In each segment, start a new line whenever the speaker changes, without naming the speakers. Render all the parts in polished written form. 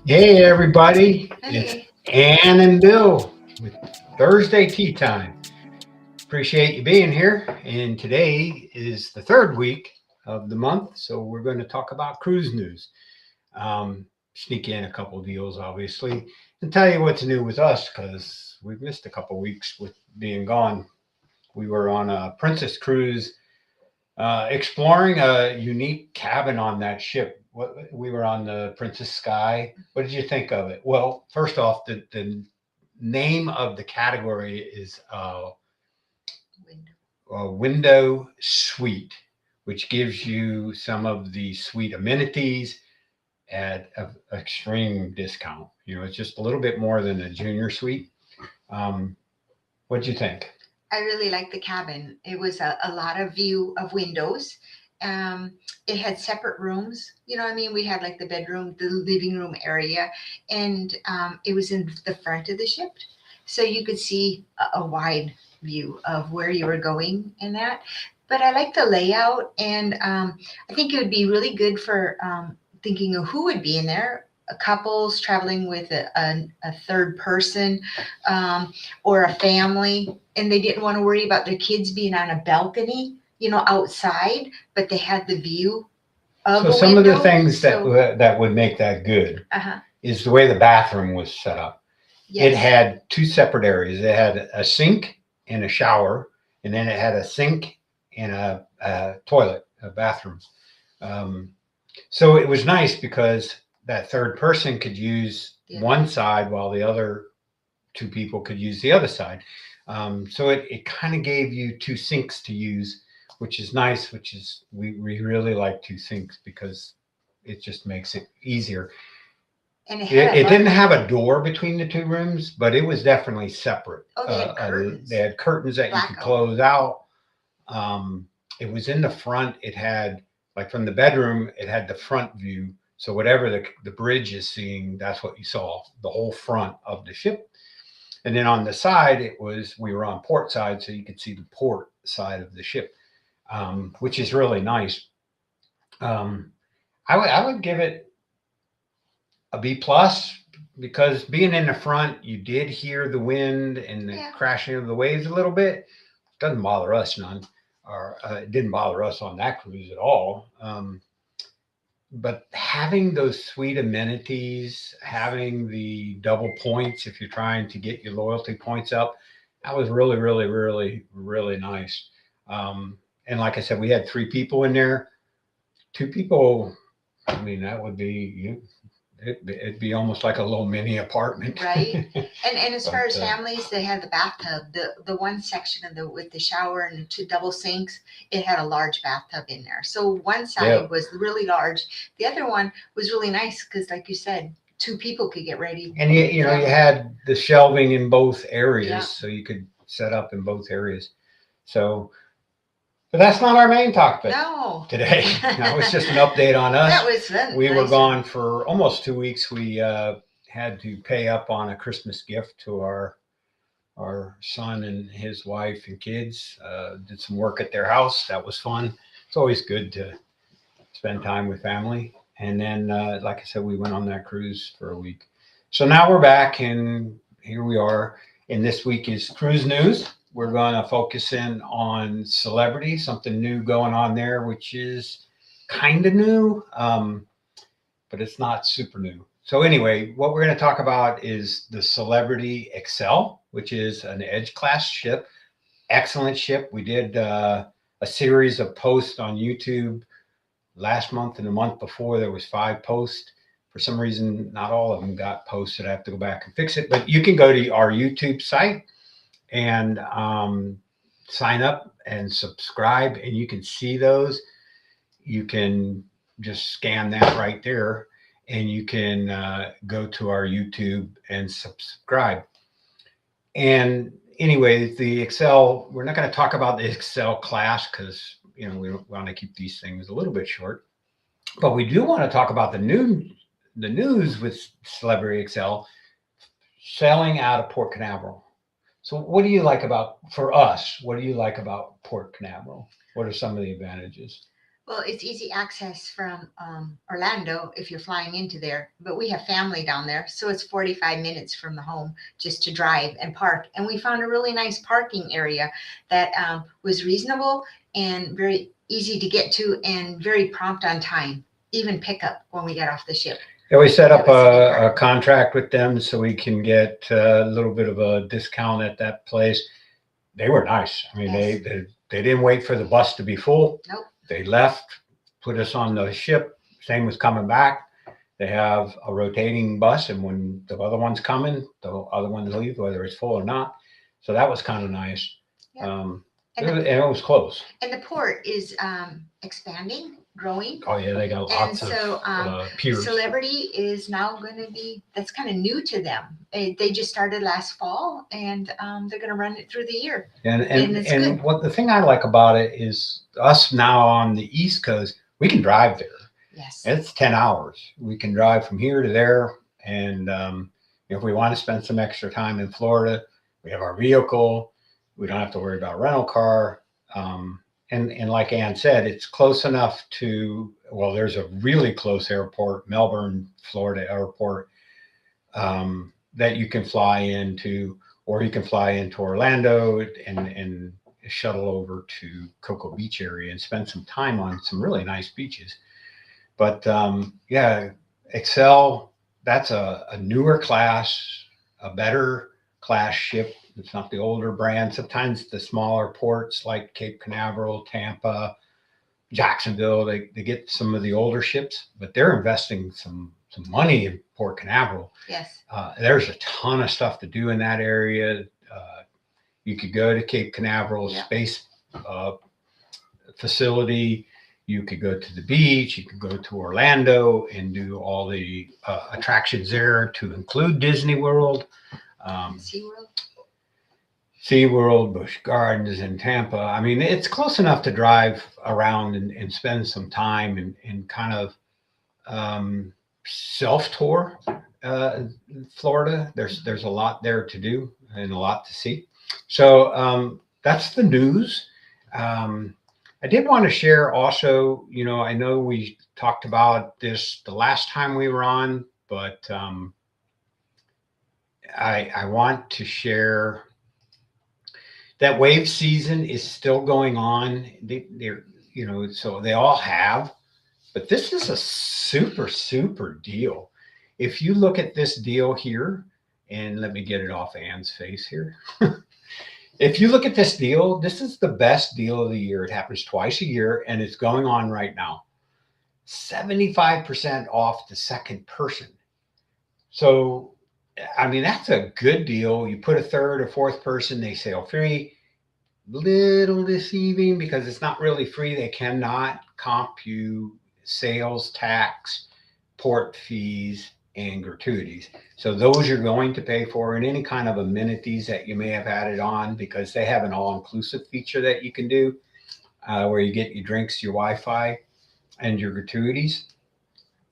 Hey everybody, it's
Hey.
Ann and Bill with Thursday Tea Time. Appreciate you being here. And today is the third week of the month, so we're going to talk about cruise news. Sneak in a couple deals, obviously, and tell you what's new with us because we've missed a couple weeks with being gone. We were on a Princess cruise exploring a unique cabin on that ship. We were on the Princess Sky. What did you think of it? Well, first off, the name of the category is
Window.
a window suite, which gives you some of the suite amenities at an extreme discount. It's just a little bit more than a junior suite. Um, what'd you think?
I really liked the cabin. It was a lot of view of windows. Um, it had separate rooms. You know what I mean? We had like the bedroom, the living room area, and it was in the front of the ship. So you could see a wide view of where you were going and that. But I like the layout, and I think it would be really good for thinking of who would be in there. Couples traveling with a third person, or a family, and they didn't want to worry about their kids being on a balcony, outside, but they had the view of
So
a
some of the
window.
things that
So,
that would make that good
uh-huh.
is the way the bathroom was set up. It
Yes.
had two separate areas. It had a sink and a shower, and then it had a sink and a toilet, a bathroom. Um, so it was nice because that third person could use
The other.
one side while the other two people could use the other side. So it kind of gave you two sinks to use, which is nice, which is we really like two sinks because it just makes it easier.
And it had
It,
a
it didn't
large.
have a door between the two rooms, but it was definitely separate.
Oh, they had
They
curtains.
had curtains that you could
Blackout.
close out. It was in the front. It had, like, from the bedroom, it had the front view. So whatever the bridge is seeing, that's what you saw, the whole front of the ship. And then on the side, we were on port side, so you could see the port side of the ship, which is really nice. Um, I would give it a B plus because being in the front, you did hear the wind and the
Yeah.
crashing of the waves a little bit. Doesn't bother us none, or it didn't bother us on that cruise at all. But having those sweet amenities, having the double points if you're trying to get your loyalty points up, that was really, really, really, really nice. And like I said, we had three people in there. Two people, I mean, that would be you. It'd be almost like a little mini apartment.
Right. And as far
But
as families, they had the bathtub, the one section of the with the shower and the two double sinks. It had a large bathtub in there. So one
yeah,
side was really large. The other one was really nice because, like you said, two people could get ready.
and you
Family.
had the shelving in both
Yeah.
areas, so you could set up in both areas. So, but that's not our main topic
No.
today. That was just an update on
That
us.
was fun.
We were
Nice one.
gone for almost 2 weeks. We had to pay up on a Christmas gift to our son and his wife and kids. Did some work at their house. That was fun. It's always good to spend time with family. And then, like I said, we went on that cruise for a week. So now we're back, and here we are. And this week is cruise news. We're going to focus in on celebrity, something new going on there, which is kind of new, but it's not super new. So, anyway, what we're going to talk about is the Celebrity Excel, which is an Edge class ship. Excellent ship. We did a series of posts on YouTube last month and the month before. There was 5 posts. For some reason, not all of them got posted. I have to go back and fix it. But you can go to our YouTube site and sign up and subscribe, and you can see those. You can just scan that right there, and you can go to our YouTube and subscribe. And anyway, the Excel, we're not going to talk about the Excel class because we want to keep these things a little bit short. But we do want to talk about the news with Celebrity Excel selling out of Port Canaveral. So, what do you like about for us? What do you like about Port Canaveral? What are some of the advantages?
Well, it's easy access from Orlando if you're flying into there, but we have family down there, so it's 45 minutes from the home just to drive and park. And we found a really nice parking area that was reasonable and very easy to get to and very prompt on time, even pickup when we get off the ship.
Yeah, we set
That
up
was the big
a
part.
contract with them so we can get a little bit of a discount at that place. They were nice. I mean,
Yes.
they didn't wait for the bus to be full.
Nope.
They left, put us on the ship. Same was coming back. They have a rotating bus, and when the other one's coming, the other ones leave, whether it's full or not. So that was kind of nice.
Yep.
Um,
And the
and it was close.
and the port is expanding, growing.
Oh yeah, they got
And
lots of
so
piers.
Celebrity is now going to be, that's kind of new to them. They just started last fall and they're going to run it through the year. And it's
And
good.
what the thing I like about it is us now on the East Coast, we can drive there.
Yes.
It's 10 hours. We can drive from here to there, and if we want to spend some extra time in Florida, we have our vehicle. We don't have to worry about rental car. And like Ann said, it's close enough to, well, there's a really close airport, Melbourne, Florida airport, that you can fly into, or you can fly into Orlando and shuttle over to Cocoa Beach area and spend some time on some really nice beaches. But yeah, Excel, that's a newer class, a better class ship. It's not the older brand. Sometimes the smaller ports like Cape Canaveral, Tampa, Jacksonville, they get some of the older ships, but they're investing some money in Port Canaveral.
Yes.
There's a ton of stuff to do in that area. You could go to Cape Canaveral
Yeah.
Space Facility. You could go to the beach. You could go to Orlando and do all the attractions there, to include Disney World,
SeaWorld.
SeaWorld, Busch Gardens in Tampa. I mean, it's close enough to drive around and spend some time and kind of self tour Florida. There's a lot there to do and a lot to see. So that's the news. I did want to share also. I know we talked about this the last time we were on, but I want to share that wave season is still going on. They're, so they all have, but this is a super deal. If you look at this deal here, and let me get it off Ann's face here. If you look at this deal, this is the best deal of the year. It happens twice a year, and it's going on right now. 75% off the second person. So, I mean, that's a good deal. You put a third or fourth person, they sail free. Little deceiving because it's not really free. They cannot comp you sales tax, port fees, and gratuities. So those you're going to pay for, and any kind of amenities that you may have added on, because they have an all-inclusive feature that you can do, where you get your drinks, your Wi-Fi, and your gratuities.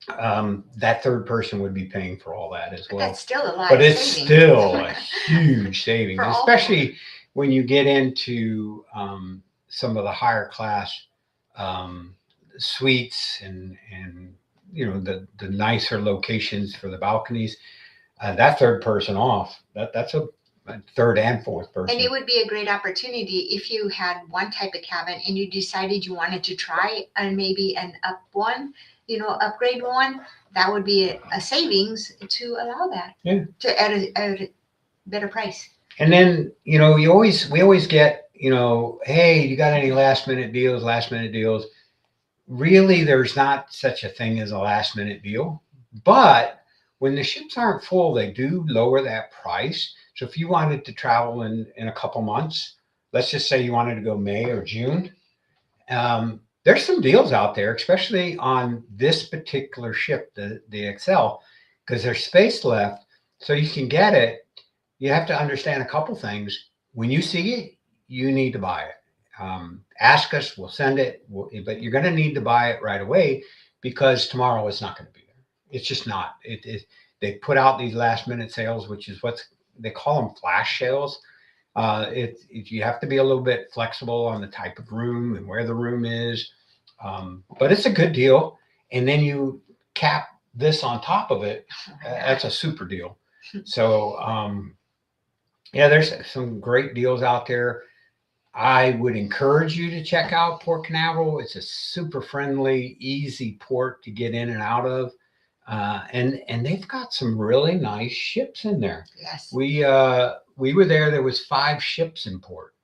That third person would be paying for all that as
But
well.
that's still a lot
But
of
it's
savings.
still a huge savings,
For all
especially when you get into some of the higher class suites and the nicer locations for the balconies. That third person off, that's a third and fourth person.
And it would be a great opportunity if you had one type of cabin and you decided you wanted to try and maybe an up one, upgrade one. That would be a savings to allow that.
Yeah.
To at a better price.
And then we always get, hey, you got any last minute deals? Last minute deals. Really, there's not such a thing as a last minute deal, but when the ships aren't full, they do lower that price. So if you wanted to travel in a couple months, let's just say you wanted to go May or June, there's some deals out there, especially on this particular ship, the Excel, because there's space left, so you can get it. You have to understand a couple things. When you see it, you need to buy it. Ask us, we'll send it, but you're going to need to buy it right away, because tomorrow it's not going to be there. It's just not. They put out these last minute sales, which is what they call them, flash sales. You have to be a little bit flexible on the type of room and where the room is. But it's a good deal. And then you cap this on top of it.
Oh my
That's
God.
a super deal. So, yeah, there's some great deals out there. I would encourage you to check out Port Canaveral. It's a super friendly, easy port to get in and out of, and they've got some really nice ships in there.
Yes.
We were there. There was 5 ships in port,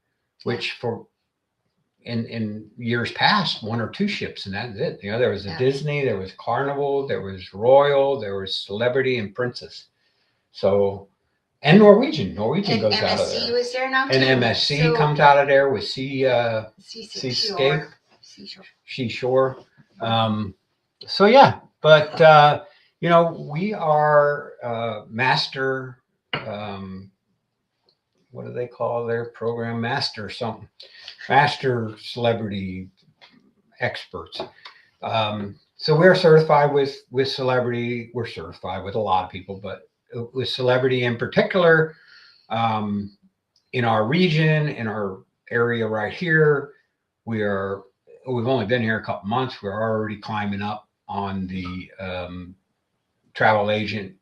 Yeah.
which for in years past, 1 or 2 ships, and that's it. You know, there was a
Yeah.
Disney, there was Carnival, there was Royal, there was Celebrity and Princess. So and Norwegian. Norwegian
And
goes out of
MSC
there.
was there now
And
too.
MSC
So
comes out of there with Seascape,
seashore. Seashore.
Seashore. So yeah, but you know, we are master. What do they call their program? Master something. Master celebrity experts. So we're certified with celebrity. We're certified with a lot of people, but with celebrity in particular, um, in our region, in our area right here, we are. We've only been here a couple months. We're already climbing up on the travel agent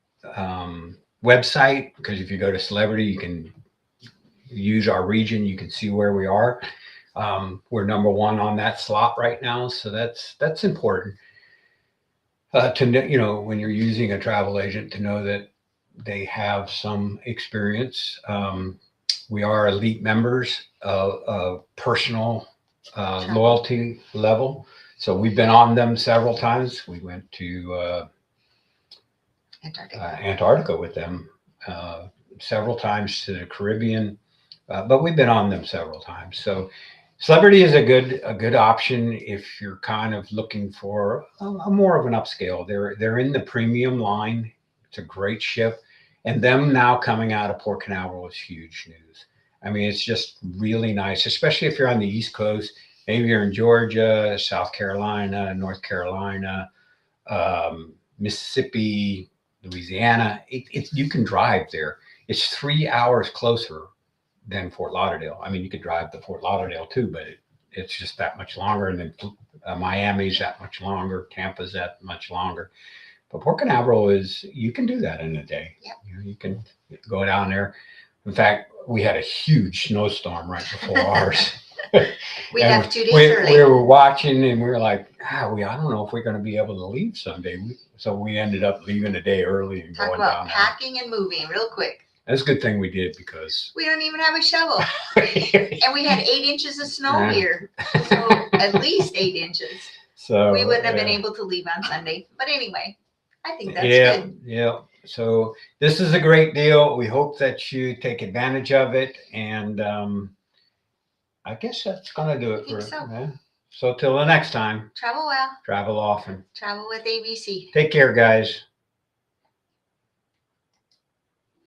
website, because if you go to celebrity, you can use our region. You can see where we are. We're number 1 on that slot right now, so that's important to know. You know, when you're using a travel agent, to know that they have some experience. We are elite members of personal
Travel.
loyalty level, so we've been on them several times. We went to
Antarctica.
Antarctica with them several times, to the Caribbean, but we've been on them several times. So Celebrity is a good option if you're kind of looking for a more of an upscale. They're in the premium line. It's a great ship, and them now coming out of Port Canaveral is huge news. I mean, it's just really nice, especially if you're on the East Coast. Maybe you're in Georgia, South Carolina, North Carolina, Mississippi, Louisiana. You can drive there. It's 3 hours closer than Fort Lauderdale. I mean, you could drive to Fort Lauderdale too, but it's just that much longer. And then Miami's that much longer. Tampa's that much longer. But Port Canaveral you can do that in a day.
Yep.
You can go down there. In fact, we had a huge snowstorm right before ours.
We
And
left 2 days early.
we were watching, and we were like, I don't know if we're going to be able to leave Sunday. So we ended up leaving a day early and
Talk
going
about
down there.
packing and moving real quick.
That's a good thing we did, because
We don't even have a shovel. And we had 8 inches of snow here. So at least 8 inches.
So
We wouldn't have been able to leave on Sunday. But anyway, I think that's
yeah,
good.
yeah. So this is a great deal. We hope that you take advantage of it, and I guess that's gonna do it
think
for
so.
yeah. So till the next time,
Travel well.
travel often.
Travel with ABC.
Take care, guys.